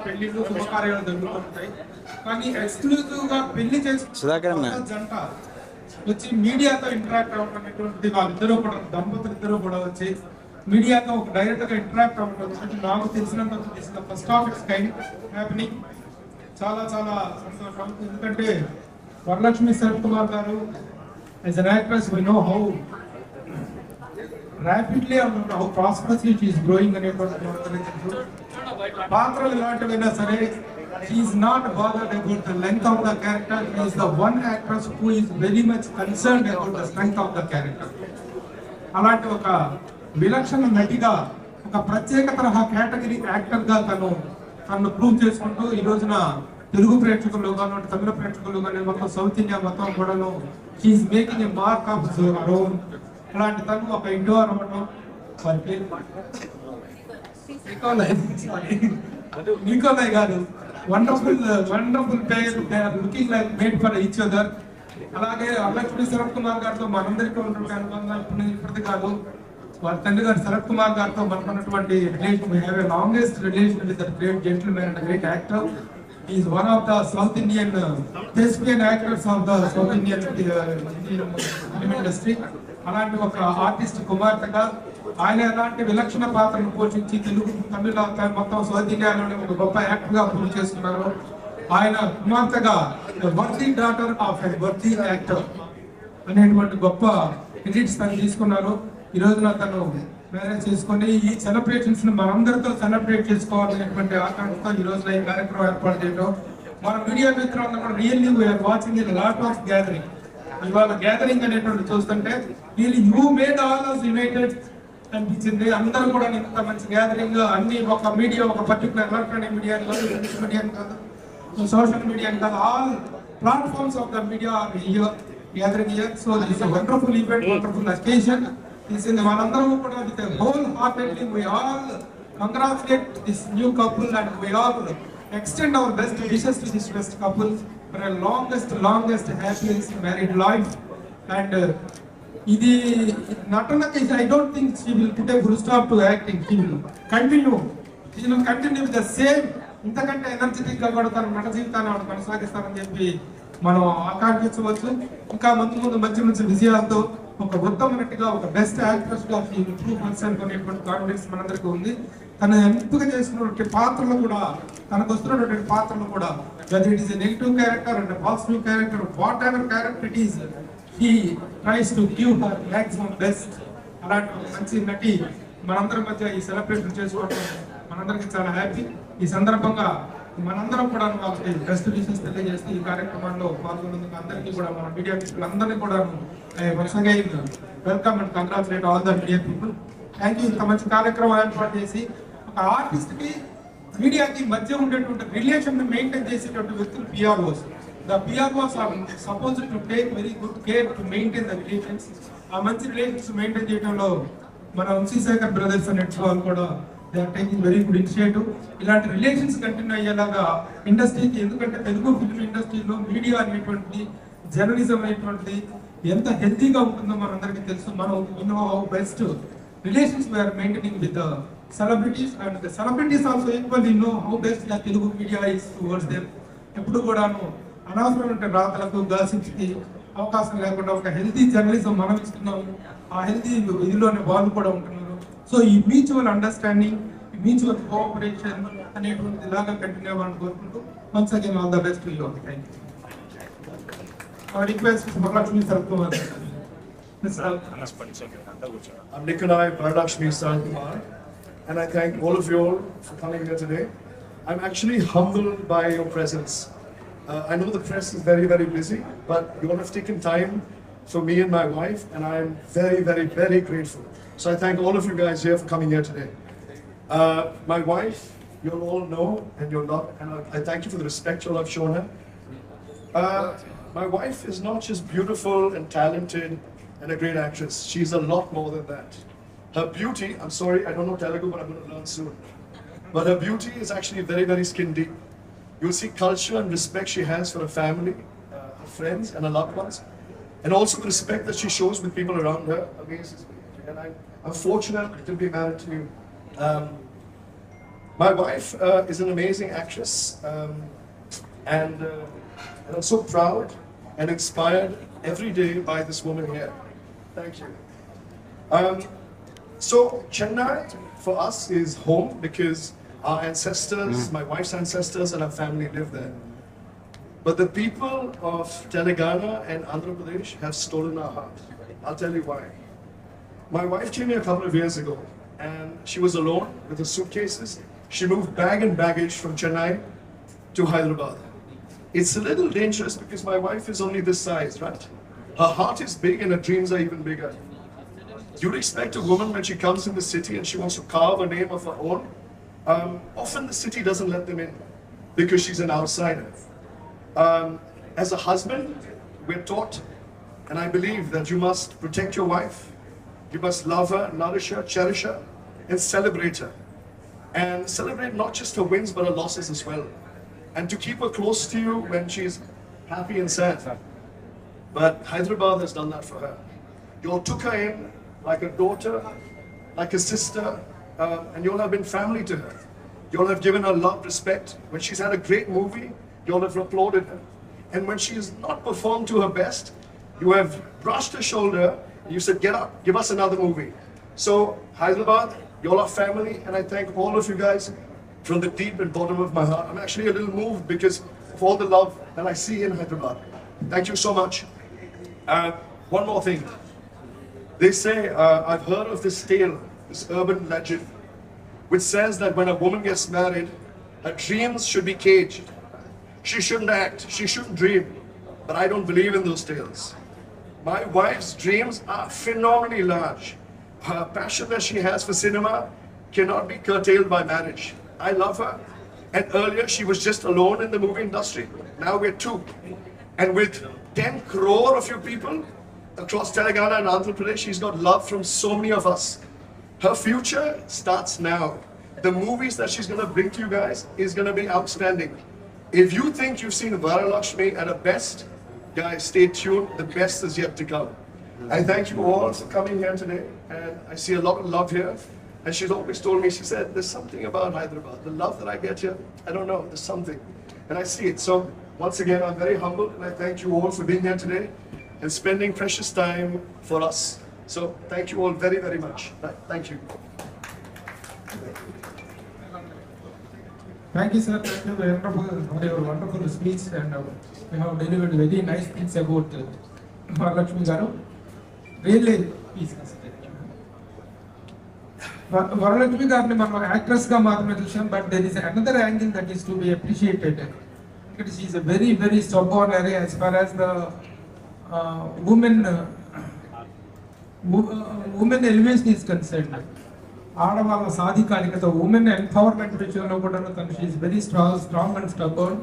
పెళ్లిళ్ళు శుభకార్యాలు జరుగుతుంటాయి, కానీ ఎక్స్క్లూజివ్ గా పెళ్లి చేసుకున్న జంట వచ్చి మీడియాతో ఇంటరాక్ట్ అవ్వడం అనేటువంటిది వాళ్ళిద్దరూ కూడా దంపతులు ఇద్దరు కూడా వచ్చి మీడియాతో ఒక డైరెక్ట్ గా ఇంటరాక్ట్ అవ్వడం నాకు తెలిసినంత first of its kind happening. చాలా చాలా సంతోషం. ఎందుకంటే Varalakshmi Sarath Kumar garu as an actress we know how rapidly and how prosperously she is growing అనేటువంటి పాత్రలు ఎలాంటివైనా సరే she is not bothered about the length of the character. She is the one actress who is very much concerned about the strength of the character. అలాంటి ఒక విలక్షణ నటిగా ఒక ప్రత్యేక తరహా కేటగిరీ యాక్టర్ గా తను ప్రూవ్ చేసుకుంటూ ఈ రోజున తెలుగు ప్రేక్షకులు కానీ తమిళ ప్రేక్షకులు కానీ మొత్తం సౌత్ ఇండియా మొత్తం కూడా she's making a mark of her own. అలాంటి తను ఒక ఇండోర్ అవ్వడం వారి పేరు నికోలయ్ గారు wonderful pair, they are looking like made for each other. అలాగే వరలక్ష్మి శరత్ కుమార్ గారితో మనందరికీ ఉన్నటువంటి అనుబంధం ఇప్పటిది కాదు, వాళ్ళ తండ్రి గారు శరత్ కుమార్ గారితో మనకున్నటువంటి relation, we have a longest relation with that great gentleman and a great actor. He is one of the South Indian thespian actors of the South Indian film industry. అలాంటి ఒక ఆర్టిస్ట్ కుమార్తెగా ఆయన ఎలాంటి విలక్షణ పాత్రను పోషించి తెలుగు తమిళ మొత్తం సౌత్ ఇండియాలోనే ఒక గొప్ప యాక్టర్ గా ప్రూవ్ చేస్తున్నారు. ఆయన కుమార్తెగా worthy daughter of a worthy actor అనేటువంటి గొప్ప క్రెడిట్స్ తను తీసుకున్నారు. ఈ రోజున తను మ్యారేజ్ చేసుకుని ఈ సెలబ్రేషన్స్ ని మనందరితో సెలబ్రేట్ చేసుకోవాలనేటువంటి ఆకాంక్షతో ఈ రోజున ఈ కార్యక్రమం ఏర్పాటు చేయడం, మన మీడియా మిత్రులందరూ కూడా really we are watching in lot of gathering. ఇవాళ గ్యాదరింగ్ అనేటువంటి చూస్తుంటే వీళ్ళు you made all us united అనిపించింది. అందరూ కూడా ఇంత మంచి గ్యాదరింగ్, అన్ని ఒక మీడియా, ఒక పర్టికులర్ ఎలక్ట్రానిక్ మీడియా కాదు, ఇంగ్లీష్ మీడియా కాదు, సోషల్ మీడియా కాదు, all platforms of the media are here gathering here. So this is wonderful event, wonderful occasion. మనందరం కూడా with wholeheartedly we all congratulate this new couple and we all extend our best wishes to this best couple for a longest happiest married life. And ఇది నటనకి I don't think she will put a full stop to acting. She will continue with the same, ఇంతకంటే energetic గా కూడా తన నట జీవితాన్ని కొనసాగిస్తారని చెప్పి మనం ఆకాంక్షించవచ్చు. ఇంకా మంచి విజయాలతో ఒక ఉత్తమనటిగా, ఒక బెస్ట్ యాక్ట్రెస్ గా అనేటువంటి కాన్ఫిడెన్స్ మనందరికీ ఉంది. తను ఎంపిక చేసినటువంటి పాత్రలు కూడా, తనకు వస్తున్నటువంటి పాత్రలు కూడా, whether it is a negative character and a positive character, whatever character it is, he tries to give her maximum best. అలాంటి మంచి నటి మనందరి మధ్య ఈ సెలబ్రేషన్ చేసుకోవడం మనందరికి చాలా హ్యాపీ. ఈ సందర్భంగా మనందరం కూడా వాళ్ళకి బెస్ట్ విషెస్ తెలియజేస్తూ ఈ కార్యక్రమంలో పాల్గొన్నందుకు అందరికీ కూడా మన మీడియా పీపుల్ కూడా వరుసగా welcome and congratulate all the media people. Thank you. ఇంత మంచి కార్యక్రమం ఏర్పాటు చేసి ఒక ఆర్టిస్ట్ కి మీడియాకి మధ్య ఉండేటువంటి రిలేషన్ ని మెయింటైన్ చేసేటువంటి వ్యక్తులు PROs. The PROs are supposed to take very good care to maintain the relations. ఆ మంచి రిలేషన్స్ మెయింటైన్ చేయడంలో మన వంశీశేఖర్ బ్రదర్స్ అనే వాళ్ళు కూడా they are taking very good initiative. ఇలాంటి రిలేషన్స్ కంటిన్యూ అయ్యేలాగా ఇండస్ట్రీకి, ఎందుకంటే తెలుగు ఫిల్మ్ ఇండస్ట్రీలో మీడియా అనేటువంటిది, జర్నలిజం అనేటువంటిది ఎంత హెల్తీగా ఉంటుందో మనందరికీ తెలుసు. మనం know how best relations we are maintaining with the celebrities and the celebrities also equally know how best the Telugu media is towards them. ఎప్పుడు కూడాను అనవసరమైన రాతలకు, గాసిప్స్కి అవకాశం లేకుండా ఒక హెల్తీ జర్నలిజం మనం ఇస్తున్నాము. ఆ హెల్తీ ఇదిలోనే వాళ్ళు కూడా ఉంటున్నారు. సో ఈ మ్యూచువల్ అండర్స్టాండింగ్, మ్యూచువల్ కోఆపరేషన్ అనేటువంటి ఇలాగా కంటిన్యూ అవ్వాలని కోరుకుంటూ once again all the best to you. Thank you. Request Varalakshmi Sarath Kumar. I'm Nikolai Varalakshmi Sharath Kumar, and I thank all of you all for coming here today. I'm actually humbled by your presence. I know the press is very busy, but you all have taken time for me and my wife, and I am very grateful. So I thank all of you guys here for coming here today. My wife, you'll all know, and you'll not, and I thank you for the respect you all have shown her. My wife is not just beautiful and talented and a great actress. She's a lot more than that. Her beauty, I'm sorry, I don't know Telugu, but I'm going to learn soon. But her beauty is actually very skin deep. You'll see culture and respect she has for her family, her friends and her loved ones. And also the respect that she shows with people around her amazes me. And I'm fortunate to be married to you. My wife is an amazing actress, and I'm so proud and inspired every day by this woman here. Thank you. So Chennai for us is home because our ancestors, my wife's ancestors and our family live there. But the people of Telangana and Andhra Pradesh have stolen our heart. I'll tell you why. My wife came here a couple of years ago and she was alone with her suitcases. She moved bag and baggage from Chennai to Hyderabad. It's a little dangerous because my wife is only this size, right? Her heart is big and her dreams are even bigger. You'd expect a woman when she comes in the city and she wants to carve a name of her own. Often the city doesn't let them in because she's an outsider. As a husband, we're taught, and I believe that you must protect your wife. You must love her, nourish her, cherish her, and celebrate her. And celebrate not just her wins, but her losses as well. And to keep her close to you when she's happy and sad. But Hyderabad has done that for her. You all took her in like a daughter, like a sister, and you all have been family to her. You all have given her love, respect. When she's had a great movie, you all have applauded her. And when she has not performed to her best, you have brushed her shoulder and you said, get up, give us another movie. So Hyderabad, you all are family, and I thank all of you guys from the deep and bottom of my heart. I'm actually a little moved because of all the love that I see in Hyderabad. Thank you so much. One more thing. They say, I've heard of this tale, this urban legend, which says that when a woman gets married, her dreams should be caged. She shouldn't act, she shouldn't dream. But I don't believe in those tales. My wife's dreams are phenomenally large. Her passion that she has for cinema cannot be curtailed by marriage. I love her. And earlier she was just alone in the movie industry. Now we're two. And with 10 crore of you people across Telangana and Andhra Pradesh, she's got love from so many of us. Her future starts now. The movies that she's going to bring to you guys is going to be outstanding. If you think you've seen Varalakshmi at her best, guys, stay tuned. The best is yet to come. I thank you all for coming here today, and I see a lot of love here. And she's always told me, she said, there's something about Hyderabad. The love that I get here, I don't know, there's something. And I see it. So once again, I'm very humbled, and I thank you all for being here today and spending precious time for us. So thank you all very, very much. Thank you. Thank you, sir. Thank you for your wonderful speech, and you have delivered very nice things about Varalakshmi garu. Really, please consider. Varalakshmi గారిని మనం actress గా మాత్రమే చూసాం, but there is another angle that is to be appreciated. Because she is a very, very stubborn area as far as the women elevation is concerned. ఆడవాళ్ళ సాధికారికత, women empowerment విషయంలో కూడా తను she is very strong and stubborn.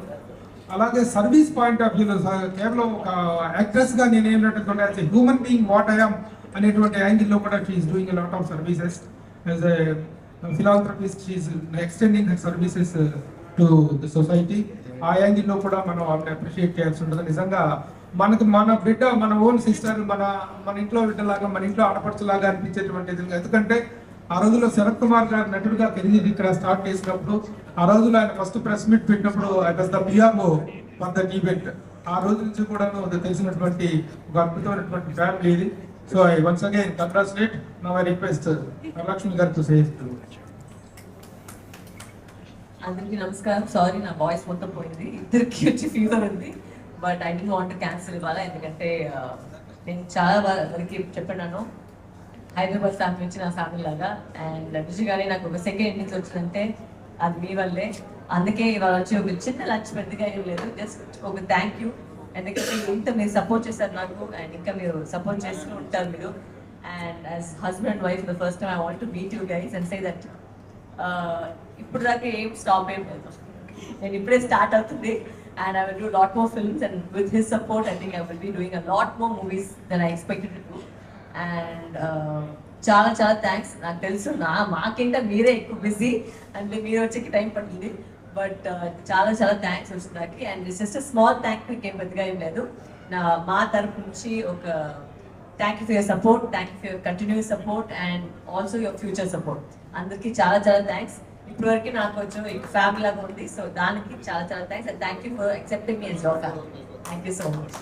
అలాగే service point of వ్యూలో కేవలం ఒక actress గా నేను ఏమిటంటే as a human being what I am అనేటువంటి యాంగిల్లో కూడా she is doing a lot of services. As a philanthropist she is extending her services to the society. ఆ యాంగిల్లో కూడా మనం ఆమెను అప్రిషియేట్ చేయాల్సి ఉంటుంది. నిజంగా మనకు మన బిడ్డ, మన ఓన్ సిస్టర్, మన ఇంట్లో బిడ్డలాగా, మన ఇంట్లో ఆడపడుచులాగా అనిపించేటువంటిది. ఎందుకంటే ఆ రోజుల్లో శరత్ కుమార్ గారు నటుడుగా కెరీర్ ఇక్కడ స్టార్ట్ చేసినప్పుడు, ఆ రోజులో ఆయన ఫస్ట్ ప్రెస్ మీట్ పెట్టినప్పుడు I was the PRO for that event. ఆ రోజు నుంచి కూడా తెలిసినటువంటి ఒక అద్భుతమైనటువంటి ఫ్యామిలీ ఇది. So I once again congratulate. Now I request Varalakshmi గారు టు సే. అందరికీ నమస్కారం. సారీ, నా వాయిస్ మొత్తం పోయింది, ఇద్దరికి వచ్చి ఫీవర్ ఉంది. But I don't want to cancel ఇవ్వాలి, ఎందుకంటే నేను చాలా బాగా అందరికీ చెప్పాను, హైదరాబాద్ ఫ్యామిలీ నుంచి నా ఫ్యామిలీ లాగా. అండ్ విజయగానే నాకు ఒక సెకండ్ ఇన్నింగ్స్ వచ్చిందంటే అది మీ వల్లే. అందుకే ఇవాళ వచ్చి ఒక చిన్న లంచ్ పెద్దగా ఏం లేదు, జస్ట్ ఒక థ్యాంక్ యూ. ఎందుకంటే ఇంత మీరు సపోర్ట్ చేశారు నాకు, అండ్ ఇంకా మీరు సపోర్ట్ చేస్తూ ఉంటారు మీరు. And as husband and wife the first time I want to meet you guys and say that ఇప్పుడు దాకా ఏం స్టాప్ ఏం లేదు, నేను ఇప్పుడే స్టార్ట్ అవుతుంది. And I will do a lot more films, and with his support I think I will be doing a lot more movies than I expected to do. And చాలా చాలా థ్యాంక్స్. నాకు తెలుసు మాకింటే మీరే ఎక్కువ బిజీ, అంటే మీరు వచ్చేకి టైం పడుతుంది, బట్ చాలా చాలా థ్యాంక్స్ వచ్చిందాకి. And it's just small thank you, ఇంకేం పెద్దగా ఏం లేదు. మా తరపు నుంచి ఒక thank you for your support, thank you for your continuous support and also your future support. అందరికీ చాలా చాలా థ్యాంక్స్. ఇప్పటివరకు నాకు కొంచెం ఫ్యామిలీ లాగా ఉంది, సో దానికి చాలా చాలా thanks and thank you for accepting me as your family. Thank you so much.